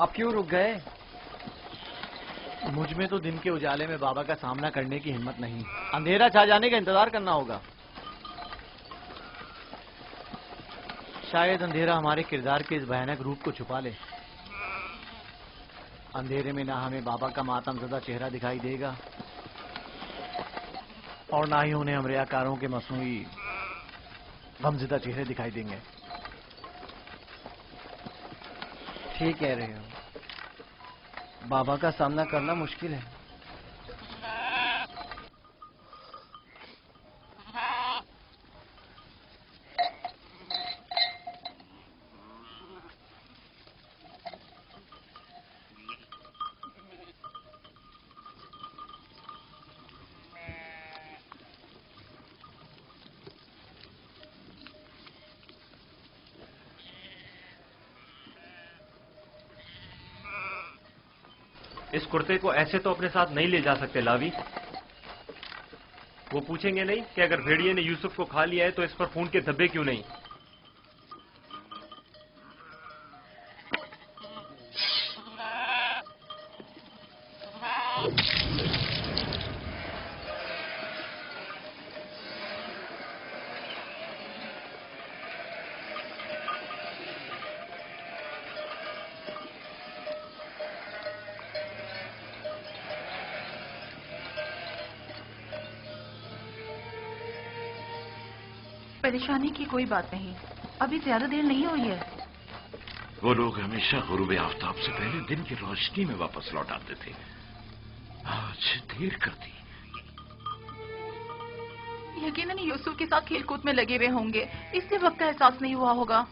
اب کیوں رک گئے؟ مجھ میں تو دن کے اجالے میں بابا کا سامنا کرنے کی ہمت نہیں، اندھیرا چھا جانے کا انتظار کرنا ہوگا۔ شاید اندھیرا ہمارے کردار کے اس بھیانک روپ کو چھپا لے۔ اندھیرے میں نہ ہمیں بابا کا ماتم زدہ چہرہ دکھائی دے گا اور نہ ہی انہیں ہم ریاکاروں کے مصنوعی غمزدہ چہرے دکھائی دیں گے۔ ٹھیک کہہ رہے ہو، بابا کا سامنا کرنا مشکل ہے۔ اس کرتے کو ایسے تو اپنے ساتھ نہیں لے جا سکتے لاوی۔ وہ پوچھیں گے نہیں کہ اگر بھیڑیے نے یوسف کو کھا لیا ہے تو اس پر خون کے دھبے کیوں نہیں؟ پریشانی کی کوئی بات نہیں، ابھی زیادہ دیر نہیں ہوئی ہے۔ وہ لوگ ہمیشہ غروب آفتاب سے پہلے دن کی روشنی میں واپس لوٹ آتے تھے، آج دیر کر دی۔ یقیناً یوسف کے ساتھ کھیل کود میں لگے ہوئے ہوں گے، اس لیے وقت کا احساس نہیں ہوا ہوگا۔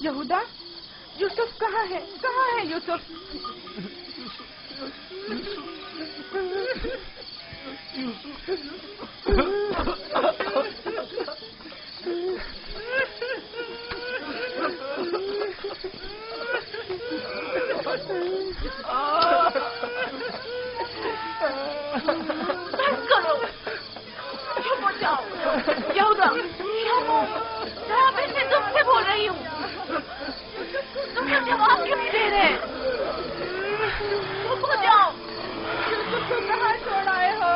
یہودا، یوسف کہاں ہے؟ کہاں ہے یوسف؟ یہودا، میں تم سے بول رہی ہوں، تم کو جواب کیوں نہیں دے رہے؟ چپ ہو جاؤ۔ یوسف کو کہاں چھوڑ آئے ہو؟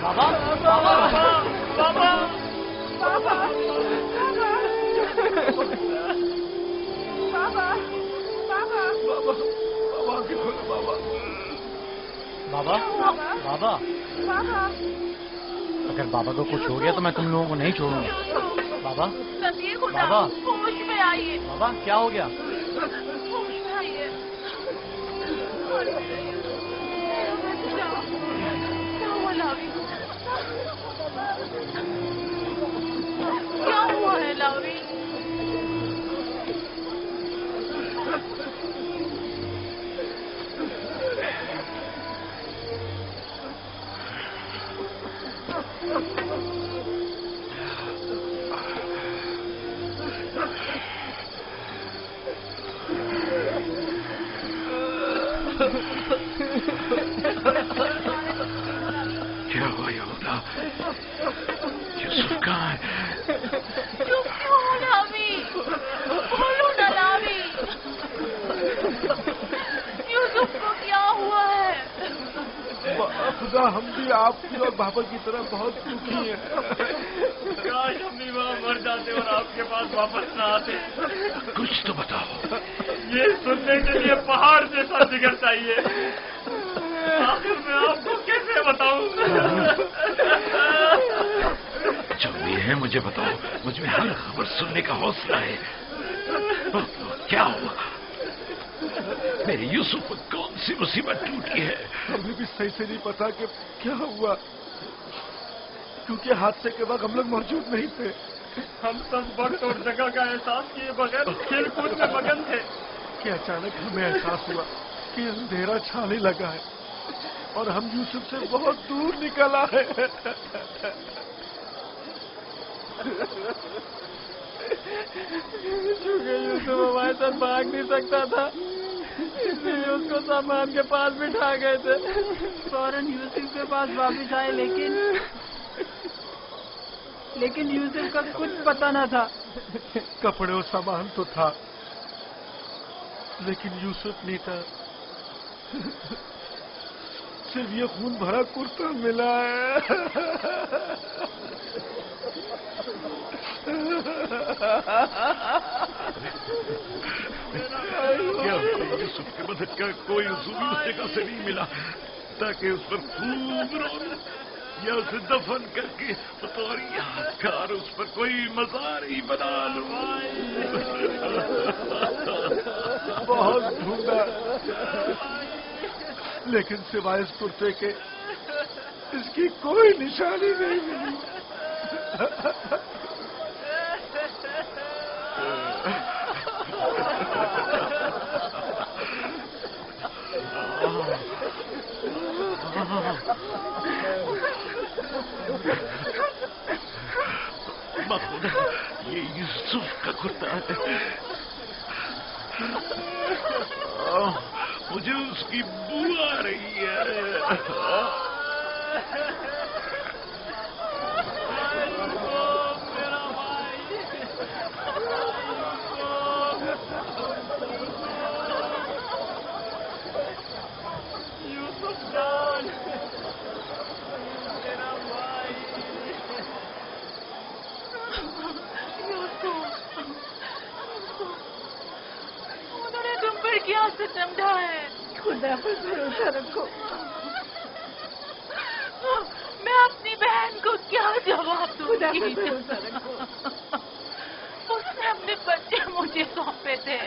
بابا بابا بابا بابا بابا بابا بابا، اگر بابا کو کچھ ہو گیا تو میں تم لوگوں کو نہیں چھوڑوں گا۔ بابا بابا ہوش میں آئیے۔ بابا کیا ہو گیا؟ ہوش میں آئیے۔ کیا ہوا لاوی؟ کیا ہوا؟ क्या हुआ यहूदा? यूसुफ कहाँ है? चुप क्यों हो लावी? बोलो ना लावी। यूसुफ को क्या हुआ है? खुदा, हम भी आपकी और बाबा की तरह बहुत दुखी हैं। काश हम भी वहाँ मर जाते और आपके पास वापस न आते। कुछ तो बताओ। ये सुनने के लिए पहाड़ जैसा जिगर चाहिए। आखिर मैं आपको कैसे बताऊं? जो भी है मुझे बताओ। मुझ में हर खबर सुनने का हौसला है। क्या हुआ? मेरे यूसुफ को कौन सी मुसीबत टूटी है? हमें भी सही से नहीं पता कि क्या हुआ, क्योंकि हादसे के वक्त हम लोग मौजूद नहीं थे। हम सब वक्त और जगह का एहसास किए बगैर खेल कूद में मगन थे कि अचानक हमें एहसास हुआ कि अंधेरा छाने लगा है और हम यूसुफ से बहुत दूर निकल आए। क्योंकि यूसुफ हमारे साथ भाग नहीं सकता था, इसलिए उसको सामान के पास बिठा गए थे। फौरन यूसुफ के पास वापिस आए, लेकिन यूसुफ का कुछ पता न था। कपड़े और सामान तो था, लेकिन यूसुफ नहीं था। सिर्फ ये खून भरा कुर्ता मिला है। क्या यूसुफ की मदद का कोई उसूल उस जगह से नहीं मिला ताकि उस पर खूब रोना या उसे दफन करके बतौर यादगार उस पर कोई मजार ही बना लूं। बहुत ढूंढा, लेकिन सिवाय इस कुर्ते के इसकी कोई निशानी नहीं मिली। खुदा, ये यूसुफ का कुर्ता है। मुझे उसकी बू आ रही है। यूसुफ जान, उन्होंने तुम पर क्या सितम ढाया है? खुदा पर भरोसा रखो। मैं अपनी बहन को क्या जवाब दूँ? खुदा पर भरोसा रखो। उसने अपने बच्चे मुझे सौंपे थे।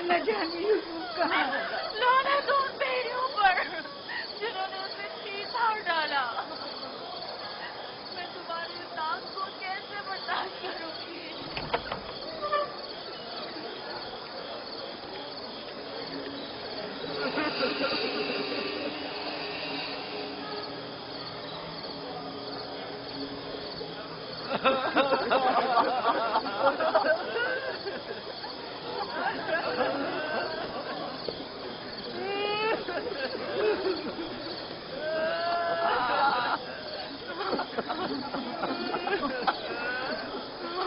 न जाने यूसुफ कहाँ होगा। लानत उन भेड़ियों पर जिन्होंने उसे चीर फाड़ डाला। मैं तुम्हारी इस आग को कैसे बर्दाश्त करूंगी?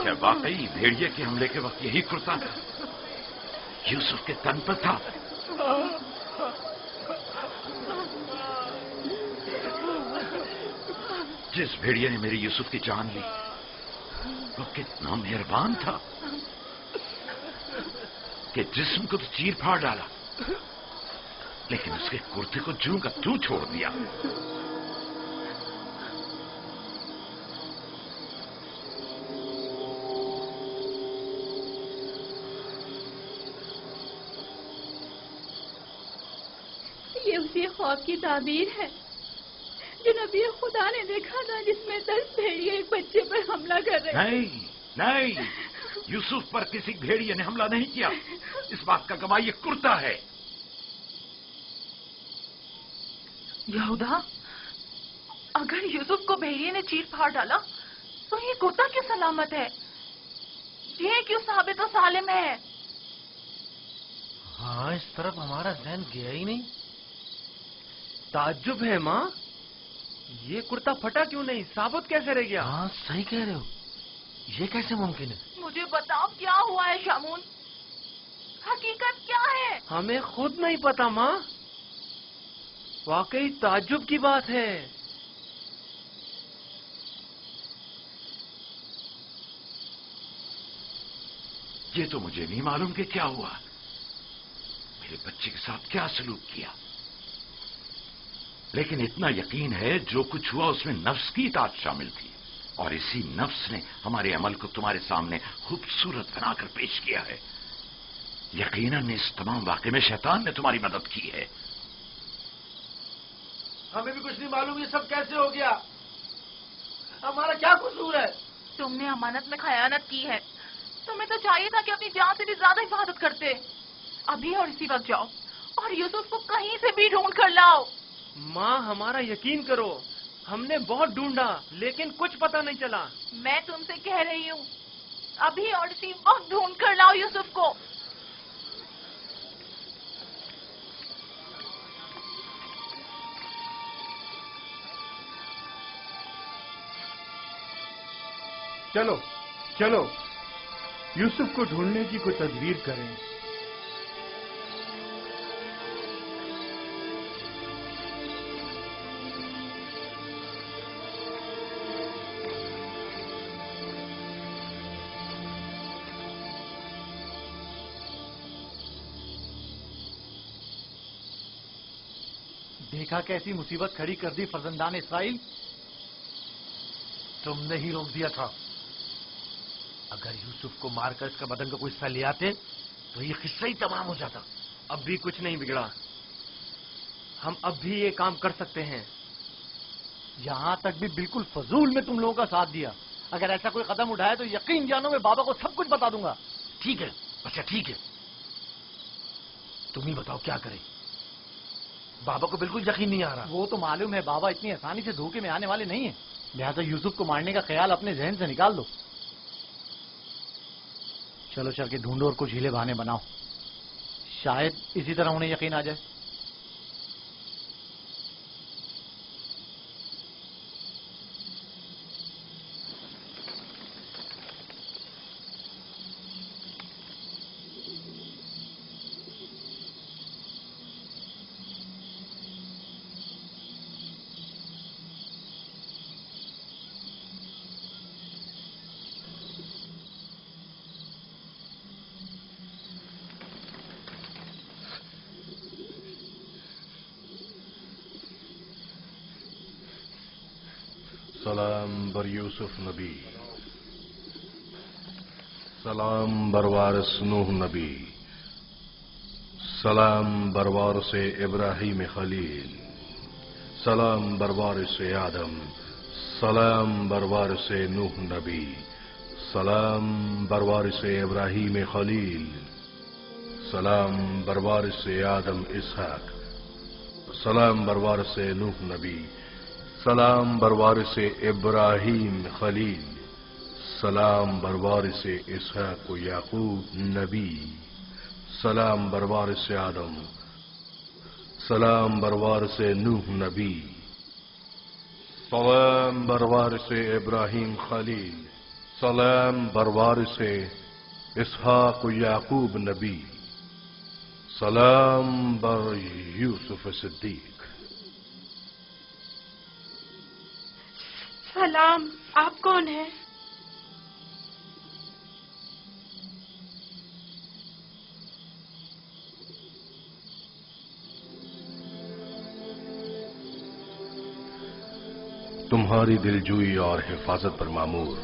क्या वाकई भेड़िए के हमले के वक्त यही कुर्ता यूसुफ के तन पर था? जिस भेड़िए ने मेरी यूसुफ की जान ली वो कितना मेहरबान था कि जिस्म को तो चीर फाड़ डाला, लेकिन उसके कुर्ते को जूं का तू छोड़ दिया। ये उसी ख्वाब की ताबीर है जो नबी खुदा ने देखा था, जिसमें 10 भेड़िए एक बच्चे पर हमला कर रहे। नहीं नहीं, यूसुफ पर किसी भेड़िए ने हमला नहीं किया। इस बात का गवाह ये कुर्ता है। यहूदा, अगर यूसुफ को भेड़िए ने चीर फाड़ डाला तो ये कुत्ता क्यों सलामत है? ये क्यों साबित और सालिम है? हाँ, इस तरफ हमारा ज़हन गया ही नहीं। ताज्जुब है माँ, ये कुर्ता फटा क्यों नहीं, साबुत कैसे रह गया? हाँ सही कह रहे हो, ये कैसे मुमकिन है? मुझे बताओ क्या हुआ है शामून, हकीकत क्या है? हमें खुद नहीं पता माँ, वाकई ताज्जुब की बात है। ये तो मुझे नहीं मालूम कि क्या हुआ, मेरे बच्चे के साथ क्या सलूक किया, लेकिन इतना यकीन है जो कुछ हुआ उसमें नफ्स की इताअत शामिल थी, और इसी नफ्स ने हमारे अमल को तुम्हारे सामने खूबसूरत बनाकर पेश किया है। यकीनन इस तमाम वाक़े में शैतान ने तुम्हारी मदद की है। हमें भी कुछ नहीं मालूम ये सब कैसे हो गया, हमारा क्या कसूर है? तुमने अमानत में खयानत की है, तुम्हें तो चाहिए था कि अपनी जान से भी ज्यादा हिफाजत करते। अभी और इसी वक्त जाओ और यूसुफ को कहीं से भी ढूंढ कर लाओ। माँ हमारा यकीन करो, हमने बहुत ढूंढा लेकिन कुछ पता नहीं चला। मैं तुमसे कह रही हूँ, अभी और इसी वक्त ढूंढ कर लाओ यूसुफ को। चलो चलो, यूसुफ को ढूंढने की कोई तदबीर करें। देखा कैसी मुसीबत खड़ी कर दी फर्जंदान इसराइल। तुमने ही रोक दिया था। अगर यूसुफ को मारकर इसका बदन का कोई हिस्सा ले आते तो ये किस्सा ही तमाम हो जाता। अब भी कुछ नहीं बिगड़ा, हम अब भी ये काम कर सकते हैं। यहां तक भी बिल्कुल फजूल में तुम लोगों का साथ दिया। अगर ऐसा कोई कदम उठाए तो यकीन जानो मैं बाबा को सब कुछ बता दूंगा। ठीक है, अच्छा ठीक है, तुम ही बताओ क्या करें। बाबा को बिल्कुल यकीन नहीं आ रहा। वो तो मालूम है बाबा इतनी आसानी से धोखे में आने वाले नहीं है, लिहाजा यूसुफ को मारने का ख्याल अपने जहन से निकाल दो। चलो चल के ढूंढो और कुछ हीले बहाने बनाओ, शायद इसी तरह उन्हें यकीन आ जाए। सलाम बर यूसुफ नबी, सलाम बर वारिस नूह नबी, सलाम बर वारिस इब्राहीम खलील, सलाम बर वारिस आदम, सलाम बर वारिस नूह नबी, सलाम बर वारिस इब्राहीम खलील, सलाम बर वारिस आदम इसहाक, सलाम बर वारिस नूह नबी, सलाम बर वारिस इब्राहीम खलील, सलाम बर वारिस इसहाक याकूब नबी, सलाम बर वारिस आदम, सलाम बर वारिस नूह नबी, सलाम बर वारिस इब्राहीम खलील, सलाम बर वारिस इसहाक याकूब नबी, सलाम बर यूसुफ सिद्दीक। सलाम, आप कौन हैं? तुम्हारी दिलजोई और हिफाजत पर मामूर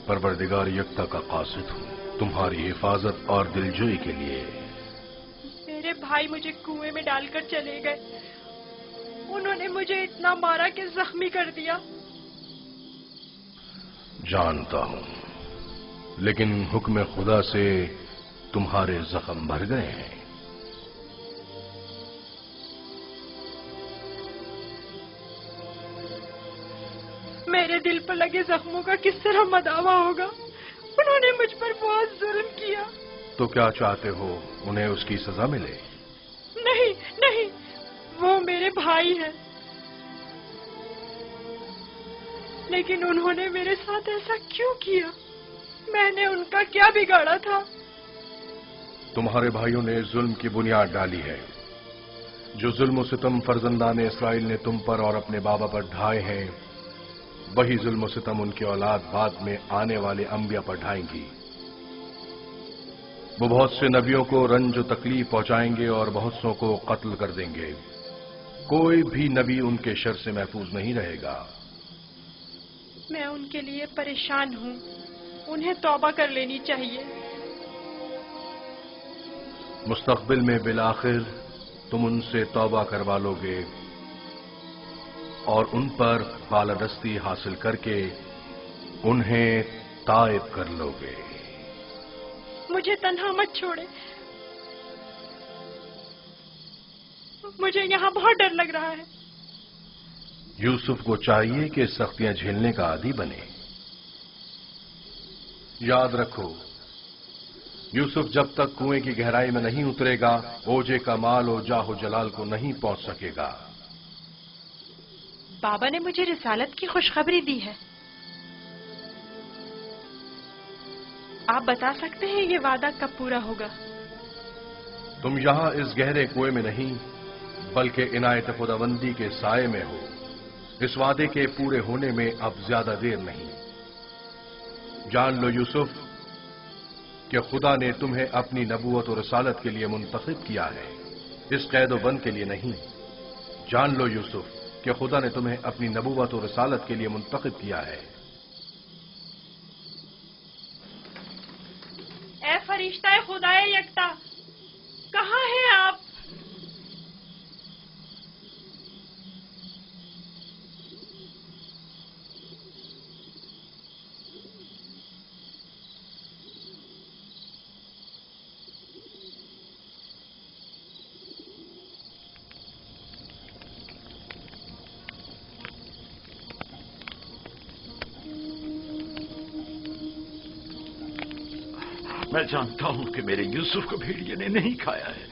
परवरदिगार यक्ता का कासिद हूँ। तुम्हारी हिफाजत और दिलजोई के लिए मेरे भाई मुझे कुएं में डालकर चले गए। उन्होंने मुझे इतना मारा कि जख्मी कर दिया। जानता हूं, लेकिन हुक्म खुदा से तुम्हारे जख्म भर गए हैं। میرے دل پر لگے زخموں کا کس طرح مداوا ہوگا؟ انہوں نے مجھ پر بہت ظلم کیا. تو کیا چاہتے ہو انہیں اس کی سزا ملے؟ نہیں نہیں، وہ میرے بھائی ہیں، لیکن انہوں نے میرے ساتھ ایسا کیوں کیا؟ میں نے ان کا کیا بگاڑا تھا؟ تمہارے بھائیوں نے ظلم کی بنیاد ڈالی ہے. جو ظلم و ستم فرزندان اسرائیل نے تم پر اور اپنے بابا پر ڈھائے ہیں، وہی ظلم و ستم ان کی اولاد بعد میں آنے والے انبیاء پر ڈھائیں گی. وہ بہت سے نبیوں کو رنج و تکلیف پہنچائیں گے اور بہت سوں کو قتل کر دیں گے. کوئی بھی نبی ان کے شر سے محفوظ نہیں رہے گا. میں ان کے لیے پریشان ہوں، انہیں توبہ کر لینی چاہیے. مستقبل میں بالآخر تم ان سے توبہ کروا لو گے اور ان پر بالادستی حاصل کر کے انہیں تائب کر لو گے. مجھے تنہا مت چھوڑے، مجھے یہاں بہت ڈر لگ رہا ہے. یوسف کو چاہیے کہ سختیاں جھیلنے کا عادی بنے. یاد رکھو، یوسف جب تک کنویں کی گہرائی میں نہیں اترے گا، اوجے کا مال و جاہ و جلال کو نہیں پہنچ سکے گا. بابا نے مجھے رسالت کی خوشخبری دی ہے. آپ بتا سکتے ہیں یہ وعدہ کب پورا ہوگا؟ تم یہاں اس گہرے کنویں میں نہیں بلکہ عنایت خداوندی کے سائے میں ہو. اس وعدے کے پورے ہونے میں اب زیادہ دیر نہیں. جان لو یوسف کہ خدا نے تمہیں اپنی نبوت اور رسالت کے لیے منتخب کیا ہے، اس قید و بند کے لیے نہیں. جان لو یوسف کہ خدا نے تمہیں اپنی نبوت اور رسالت کے لیے منتخب کیا ہے. اے فرشتہ خدائے یکتا، کہاں ہیں آپ؟ میں جانتا ہوں کہ میرے یوسف کو بھیڑیے نے نہیں کھایا ہے،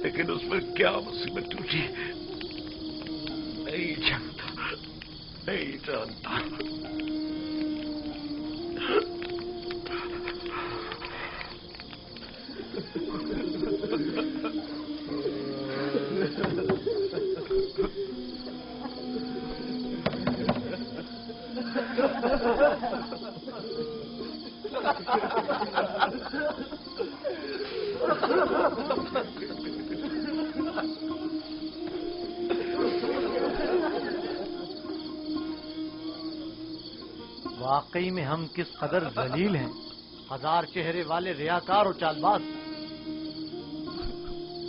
لیکن اس پر کیا مصیبت ٹوٹی نہیں جانتا، نہیں جانتا. واقعی میں ہم کس قدر ذلیل ہیں، ہزار چہرے والے ریاکار اور چالباز.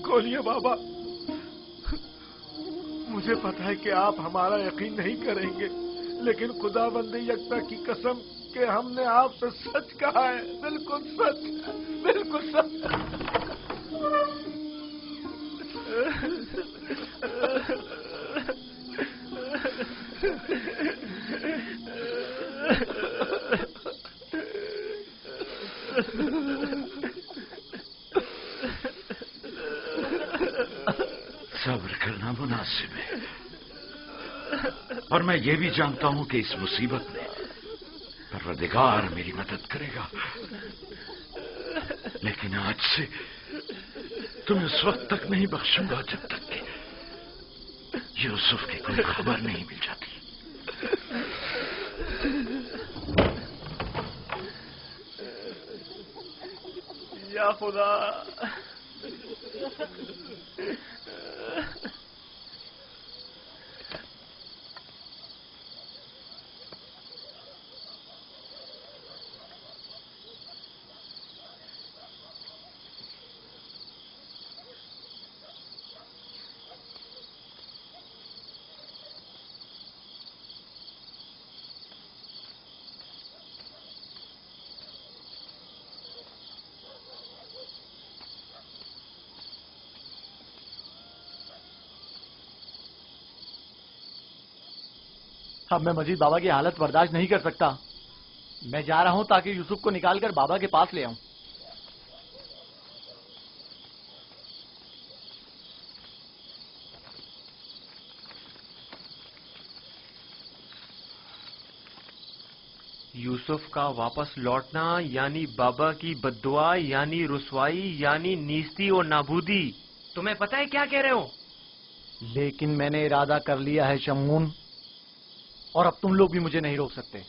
کھولئے بابا، مجھے پتا ہے کہ آپ ہمارا یقین نہیں کریں گے، لیکن خدا بندی یکتا کی قسم کہ ہم نے آپ سے سچ کہا ہے، بالکل سچ، بالکل سچ. صبر کرنا مناسب ہے، اور میں یہ بھی جانتا ہوں کہ اس مصیبت میں پروردگار میری مدد کرے گا. لیکن آج سے تمہیں اس وقت تک نہیں بخشوں گا جب تک کہ یوسف کی کوئی خبر نہیں مل جاتی. یا خدا، अब मैं मजीद बाबा की हालत बर्दाश्त नहीं कर सकता। मैं जा रहा हूं ताकि यूसुफ को निकाल कर बाबा के पास ले आऊं। यूसुफ का वापस लौटना यानी बाबा की बद्दुआ यानी रुसवाई यानी नीस्ती और नाबूदी। तुम्हें पता है क्या कह रहे हो? लेकिन मैंने इरादा कर लिया है शमून, और अब तुम लोग भी मुझे नहीं रोक सकते।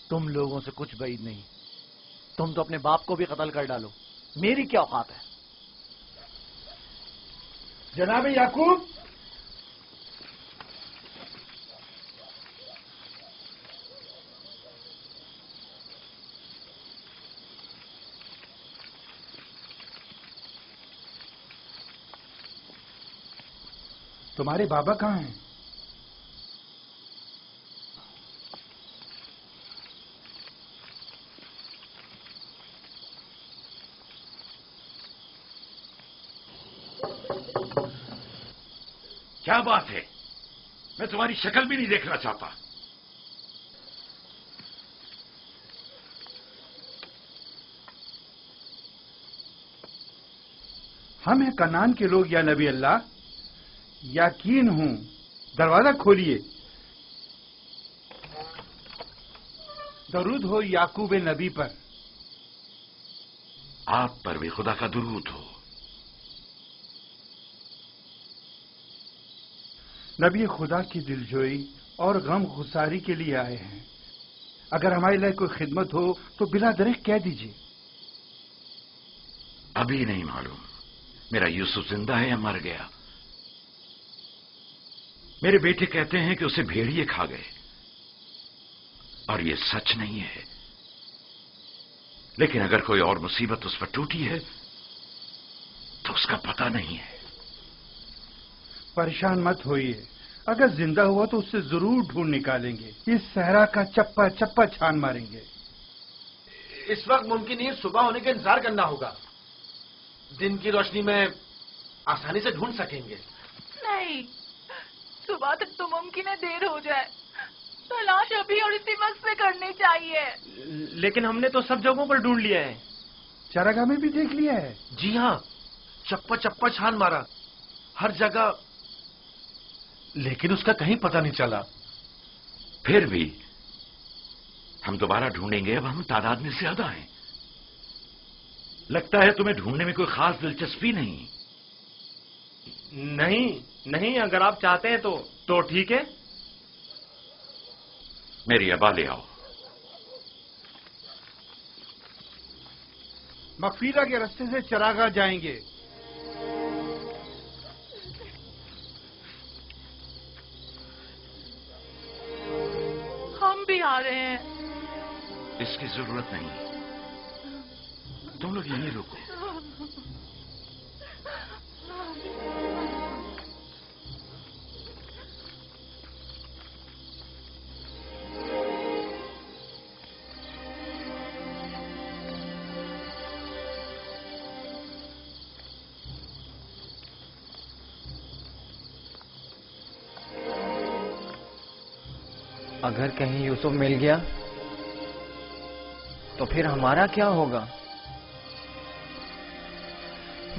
तुम लोगों से कुछ बैद नहीं। तुम तो अपने बाप को भी कत्ल कर डालो, मेरी क्या औकात है? जनाब याकूब, तुम्हारे बाबा कहाँ हैं? क्या बात है? मैं तुम्हारी शक्ल भी नहीं देखना चाहता। हम हैं कनान के लोग या नबी अल्लाह। यकीन हूं, दरवाजा खोलिए। दरूद हो याकूब नबी पर। आप पर भी खुदा का दुरूद हो। नबी खुदा की दिलजोई और गम गुसारी के लिए आए हैं। अगर हमारे लिए कोई खिदमत हो तो बिला दरेक कह दीजिए। अभी नहीं मालूम मेरा यूसुफ जिंदा है या मर गया। मेरे बेटे कहते हैं कि उसे भेड़िए खा गए, और ये सच नहीं है। लेकिन अगर कोई और मुसीबत उस पर टूटी है तो उसका पता नहीं है। परेशान मत होइए, अगर जिंदा हुआ तो उससे जरूर ढूंढ निकालेंगे। इस सहरा का चप्पा चप्पा छान मारेंगे। इस वक्त मुमकिन नहीं, सुबह होने का इंतजार करना होगा। दिन की रोशनी में आसानी से ढूंढ सकेंगे। नहीं, सुबह तक तो मुमकिन है देर हो जाए। तलाश अभी और इसी वक्त से करनी चाहिए। लेकिन हमने तो सब जगहों पर ढूंढ लिया है। चरागाह में भी देख लिया है। जी हाँ, चप्पा चप्पा छान मारा, हर जगह, लेकिन उसका कहीं पता नहीं चला। फिर भी हम दोबारा ढूंढेंगे। अब हम तादाद में ज्यादा हैं। लगता है तुम्हें ढूंढने में कोई खास दिलचस्पी नहीं। नहीं, अगर आप चाहते हैं तो ठीक है। मेरी अबा ले आओ। मगफीरा के रास्ते से चरागाह जाएंगे। हम भी आ रहे हैं। इसकी जरूरत नहीं, तुम लोग यहीं रुको। अगर कहीं यूसुफ मिल गया तो फिर हमारा क्या होगा?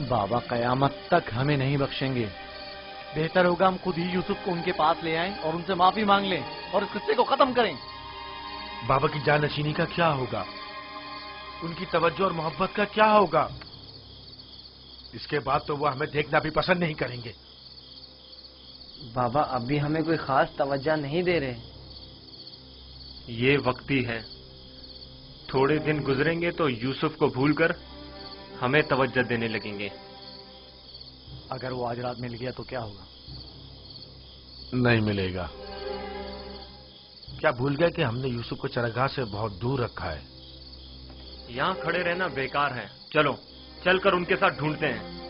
बाबा कयामत तक हमें नहीं बख्शेंगे। बेहतर होगा हम खुद ही यूसुफ को उनके पास ले आएं और उनसे माफी मांग लें और इस किस्से को खत्म करें। बाबा की जानशीनी का क्या होगा? उनकी तवज्जो और मोहब्बत का क्या होगा? इसके बाद तो वो हमें देखना भी पसंद नहीं करेंगे। बाबा अभी हमें कोई खास तवज्जो नहीं दे रहे। ये वक्ती है, थोड़े दिन गुजरेंगे तो यूसुफ को भूलकर हमें तवज्जो देने लगेंगे। अगर वो आज रात मिल गया तो क्या होगा? नहीं मिलेगा। क्या भूल गया कि हमने यूसुफ को चरागाह से बहुत दूर रखा है? यहाँ खड़े रहना बेकार है। चलो चलकर उनके साथ ढूंढते हैं।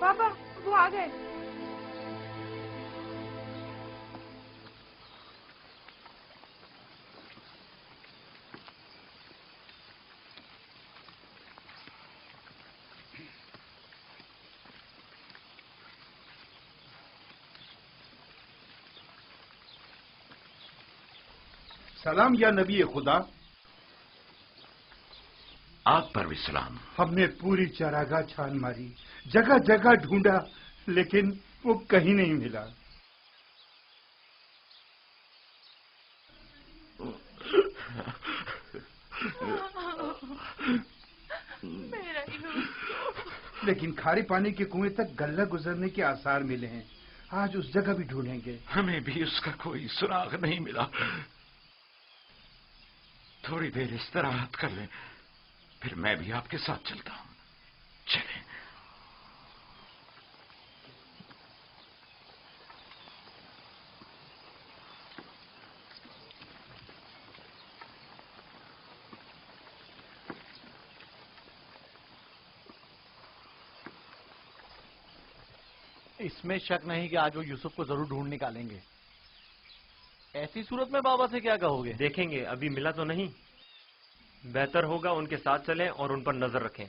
पापा वो आ गए। सलाम या नबी खुदा। आप पर भी सलाम। हमने पूरी चरागाह छान मारी, जगह जगह ढूंढा, लेकिन वो कहीं नहीं मिला। मेरा यूसुफ। लेकिन खारे पानी के कुएं तक गल्ला गुजरने के आसार मिले हैं। आज उस जगह भी ढूंढेंगे। हमें भी उसका कोई सुराग नहीं मिला। थोड़ी देर इस्तराहत कर लें, फिर मैं भी आपके साथ चलता हूं। चलें। इसमें शक नहीं कि आज वो यूसुफ को जरूर ढूंढ निकालेंगे। ऐसी सूरत में बाबा से क्या कहोगे? देखेंगे, अभी मिला तो नहीं। बेहतर होगा उनके साथ चलें और उन पर नजर रखें।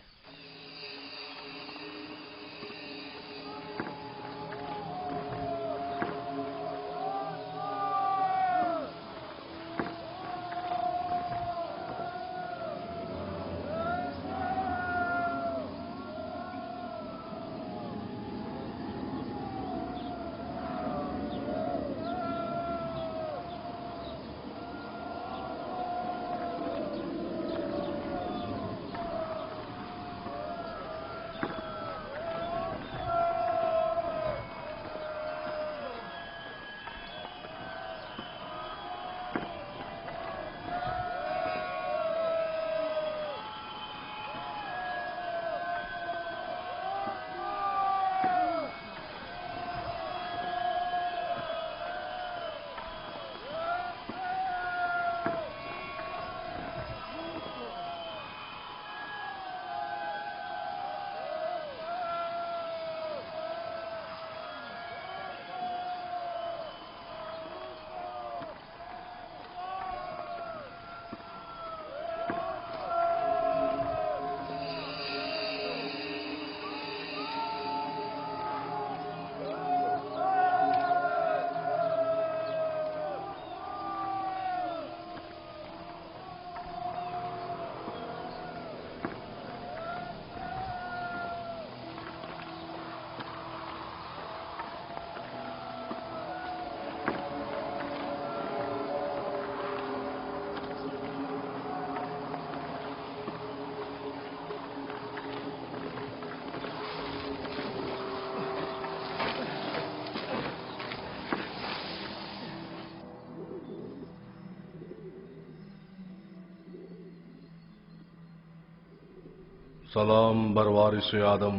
सलाम बरवारिस आदम,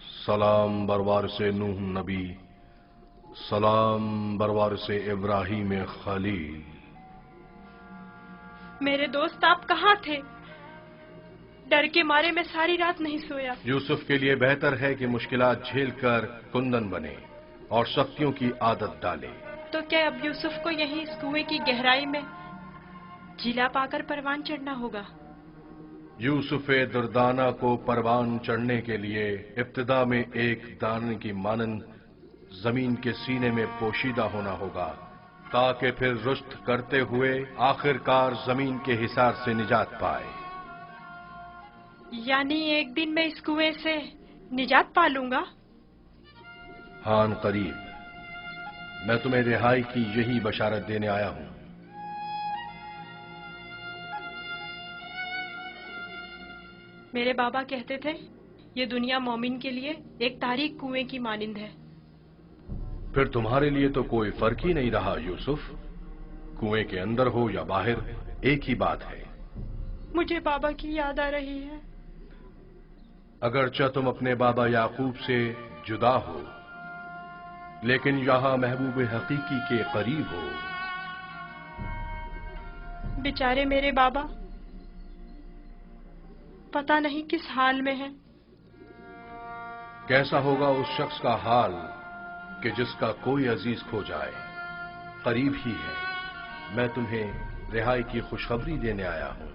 सलाम बरवारिस नूह नबी, सलाम बरवारिस इब्राहिम खलील। मेरे दोस्त आप कहाँ थे? डर के मारे मैं सारी रात नहीं सोया। यूसुफ के लिए बेहतर है कि मुश्किलात झेलकर कुंदन बने और सख्तियों की आदत डाले। तो क्या अब यूसुफ को यहीं इस कुएं की गहराई में जिला पाकर परवान चढ़ना होगा? यूसुफ दुर्दाना को परवान चढ़ने के लिए इब्तिदा में एक दाने की मानंद जमीन के सीने में पोशीदा होना होगा, ताकि फिर रुश्त करते हुए आखिरकार जमीन के हिसार से निजात पाए। यानी एक दिन मैं इस कुएं से निजात पा लूंगा? हान करीब। मैं तुम्हें रिहाई की यही बशारत देने आया हूं। मेरे बाबा कहते थे ये दुनिया मोमिन के लिए एक तारीख कुएं की मानिंद है। फिर तुम्हारे लिए तो कोई फर्क ही नहीं रहा यूसुफ। कुएं के अंदर हो या बाहर, एक ही बात है। मुझे बाबा की याद आ रही है। अगरचा तुम अपने बाबा याकूब से जुदा हो, लेकिन यहां महबूब हकीकी के करीब हो। बेचारे मेरे बाबा पता नहीं किस हाल में हैं। कैसा होगा उस शख्स का हाल कि जिसका कोई अजीज खो जाए। करीब ही है, मैं तुम्हें रिहाई की खुशखबरी देने आया हूं।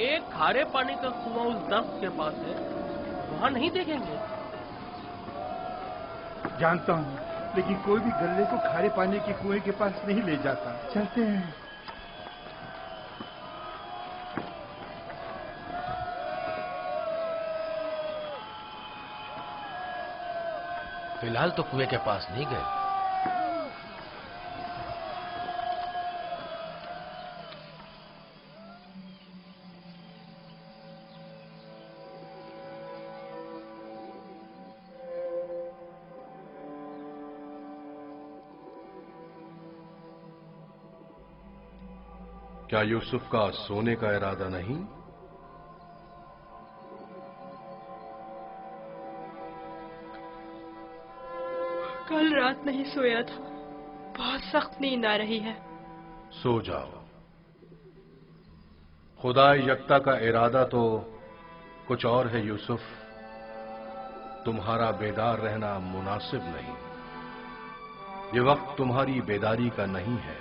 एक खारे पानी का कुआं उस दर्ख्त के पास है, वहां नहीं देखेंगे? जानता हूँ, लेकिन कोई भी गल्ले को खारे पानी के कुएं के पास नहीं ले जाता। चलते हैं। फिलहाल तो कुएं के पास नहीं गए। क्या यूसुफ का सोने का इरादा नहीं? कल रात नहीं सोया था, बहुत सख्त नींद आ रही है। सो जाओ। खुदा यकता का इरादा तो कुछ और है यूसुफ। तुम्हारा बेदार रहना मुनासिब नहीं। ये वक्त तुम्हारी बेदारी का नहीं है।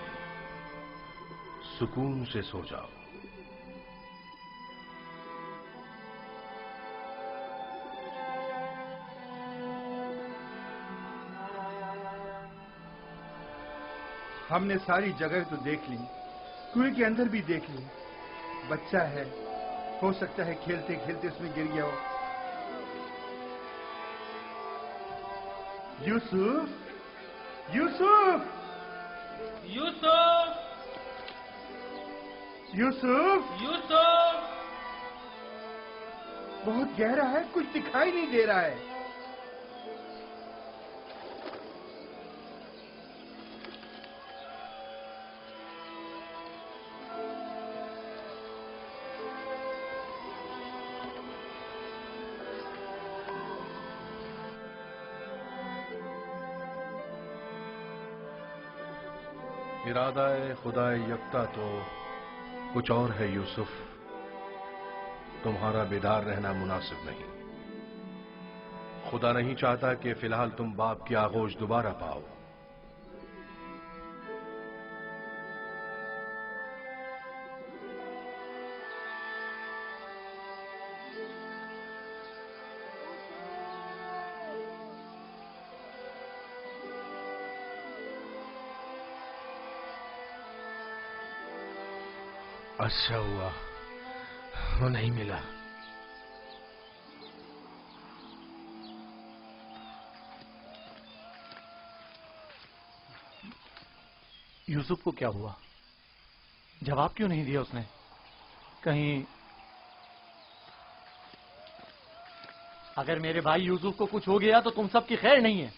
सुकून से सो जाओ। हमने सारी जगह तो देख ली, कुएं के अंदर भी देख ली। बच्चा है, हो सकता है खेलते खेलते उसमें गिर गया हो। यूसुफ, यूसुफ, यूसुफ, यूसुफ, यूसुफ! बहुत गहरा है, कुछ दिखाई नहीं दे रहा है। इरादा खुदा यकता तो कुछ और है यूसुफ। तुम्हारा बेदार रहना मुनासिब नहीं। खुदा नहीं चाहता कि फिलहाल तुम बाप की आगोश दोबारा पाओ। अच्छा हुआ वो नहीं मिला। यूसुफ को क्या हुआ? जवाब क्यों नहीं दिया उसने? कहीं अगर मेरे भाई यूसुफ को कुछ हो गया तो तुम सबकी खैर नहीं है।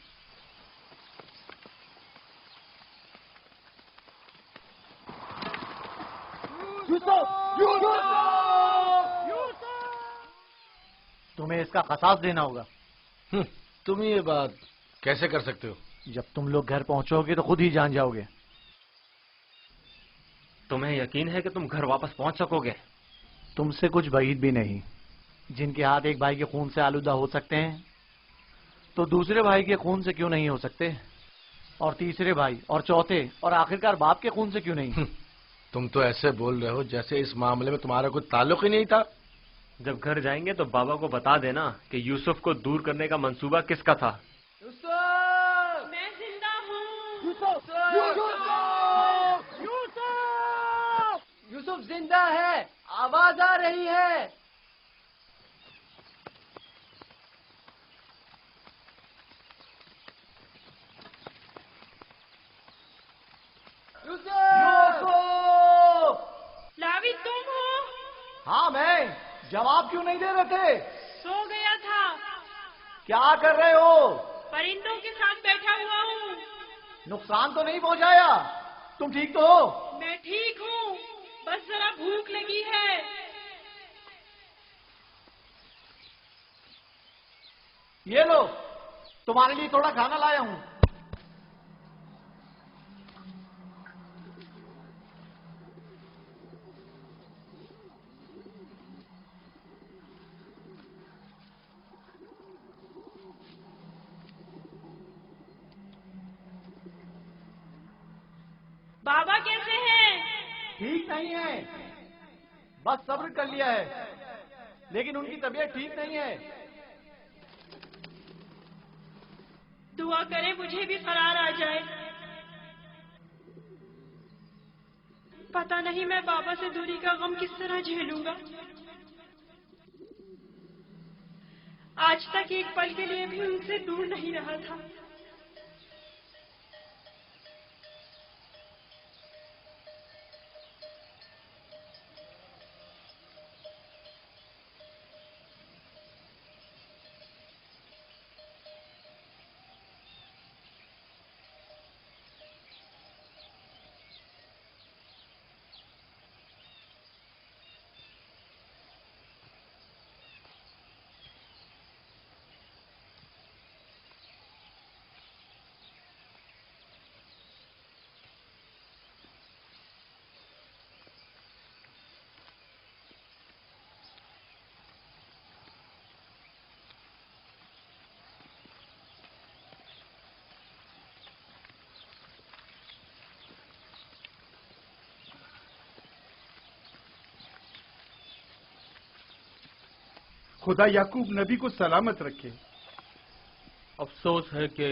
तुम्हें इसका खसास देना होगा। तुम ये बात कैसे कर सकते हो? जब तुम लोग घर पहुंचोगे तो खुद ही जान जाओगे। तुम्हें यकीन है कि तुम घर वापस पहुंच सकोगे? तुमसे कुछ بعید भी नहीं। जिनके हाथ एक भाई के खून से आलूदा हो सकते हैं तो दूसरे भाई के खून से क्यों नहीं हो सकते? और तीसरे भाई और चौथे और आखिरकार बाप के खून से क्यों नहीं? तुम तो ऐसे बोल रहे हो जैसे इस मामले में तुम्हारा कोई ताल्लुक ही नहीं था। जब घर जाएंगे तो बाबा को बता देना कि यूसुफ को दूर करने का मंसूबा किसका था। मैं یوسف زندہ ہے، آواز آ رہی ہے۔ لاوی تم ہو؟ ہاں میں، جواب کیوں نہیں دے رہے تھے؟ سو گیا تھا۔ کیا کر رہے ہو؟ پرندوں کے ساتھ بیٹھا ہوا ہوں۔ نقصان تو نہیں پہنچایا؟ تم ٹھیک تو ہو؟ میں ٹھیک ہوں، بس ذرا بھوک لگی ہے۔ یہ لو، تمہارے لیے تھوڑا کھانا لایا ہوں۔ بابا کیسے ہیں؟ ٹھیک نہیں ہے، بس صبر کر لیا ہے، لیکن ان کی طبیعت ٹھیک نہیں ہے۔ دعا کریں مجھے بھی قرار آ جائے۔ پتہ نہیں میں بابا سے دوری کا غم کس طرح جھیلوں گا۔ آج تک ایک پل کے لیے بھی ان سے دور نہیں رہا تھا۔ خدا یعقوب نبی کو سلامت رکھے۔ افسوس ہے کہ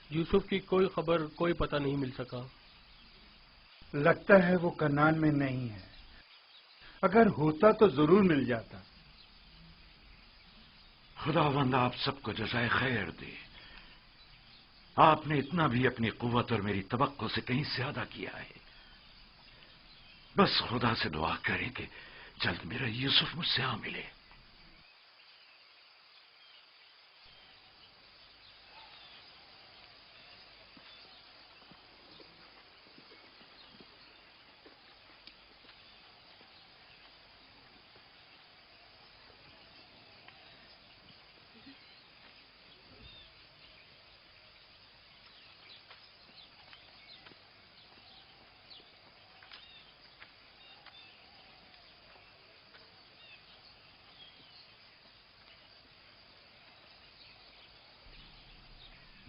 یوسف کی کوئی خبر، کوئی پتہ نہیں مل سکا۔ لگتا ہے وہ کنعان میں نہیں ہے، اگر ہوتا تو ضرور مل جاتا۔ خداوند آپ سب کو جزائے خیر دے۔ آپ نے اتنا بھی اپنی قوت اور میری توقع سے کہیں زیادہ کیا ہے۔ بس خدا سے دعا کریں کہ جلد میرا یوسف مجھ سے آ ملے۔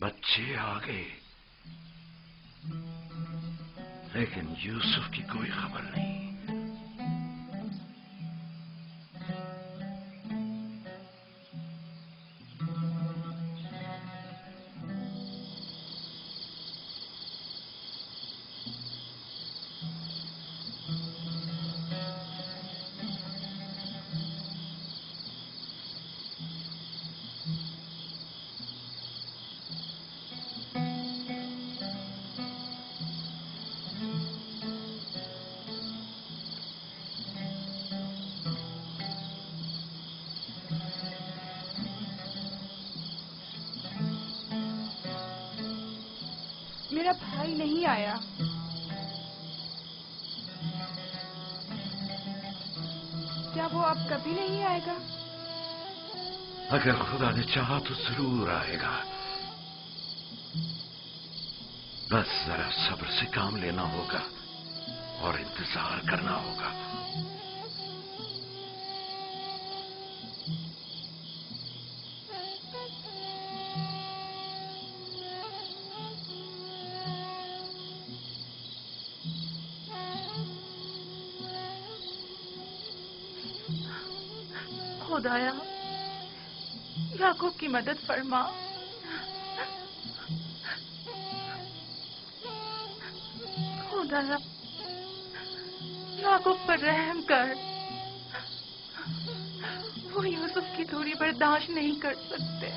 بچے آ گئے، لیکن یوسف کی کوئی خبر نہیں۔ میرا بھائی نہیں آیا۔ کیا وہ اب کبھی نہیں آئے گا؟ اگر خدا نے چاہا تو ضرور آئے گا، بس ذرا صبر سے کام لینا ہوگا اور انتظار کرنا ہوگا۔ خدایا یعقوب کی مدد فرما۔ खुदाया याकूब पर रहम कर। वो यूसुफ की दूरी बर्दाश्त नहीं कर सकते।